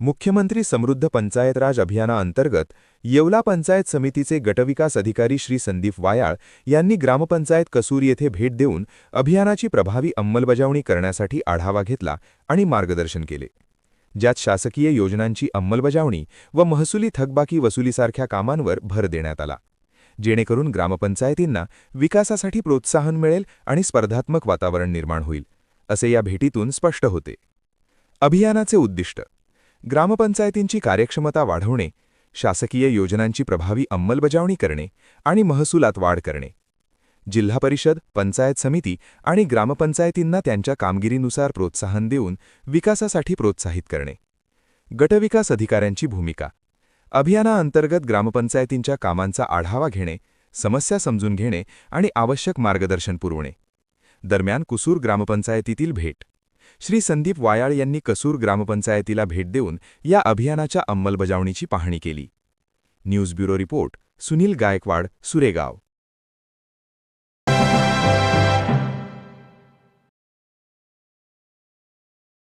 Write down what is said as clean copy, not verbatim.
मुख्यमंत्री समृद्ध पंचायत राज अभियानाअंतर्गत येवला पंचायत समितीचे गटविकास अधिकारी श्री संदीप वायाळ यांनी ग्रामपंचायत कसूर येथे भेट देऊन अभियानाची प्रभावी अंमलबजावणी करण्यासाठी आढावा घेतला आणि मार्गदर्शन केले, ज्यात शासकीय योजनांची अंमलबजावणी व महसुली थकबाकी वसुलीसारख्या कामांवर भर देण्यात आला, जेणेकरून ग्रामपंचायतींना विकासासाठी प्रोत्साहन मिळेल आणि स्पर्धात्मक वातावरण निर्माण होईल, असे या भेटीतून स्पष्ट होते. अभियानाचे उद्दिष्ट: ग्रामपंचायतींची कार्यक्षमता वाढवणे, शासकीय योजनांची प्रभावी अंमलबजावणी करणे आणि महसुलात वाढ करणे. जिल्हा परिषद, पंचायत समिती आणि ग्रामपंचायतींना त्यांच्या कामगिरीनुसार प्रोत्साहन देऊन विकासासाठी प्रोत्साहित करणे. गटविकास अधिकाऱ्यांची भूमिका: अभियानाअंतर्गत ग्रामपंचायतींच्या कामांचा आढावा घेणे, समस्या समजून घेणे आणि आवश्यक मार्गदर्शन पुरवणे. दरम्यान कसूर ग्रामपंचायतीतील भेट: श्री संदीप वायाळ यांनी कसूर ग्रामपंचायतीला भेट देऊन या अभियानाच्या अंमलबजावणीची पाहणी केली. News bureau report, Sunil Gaikwad, Suregaon.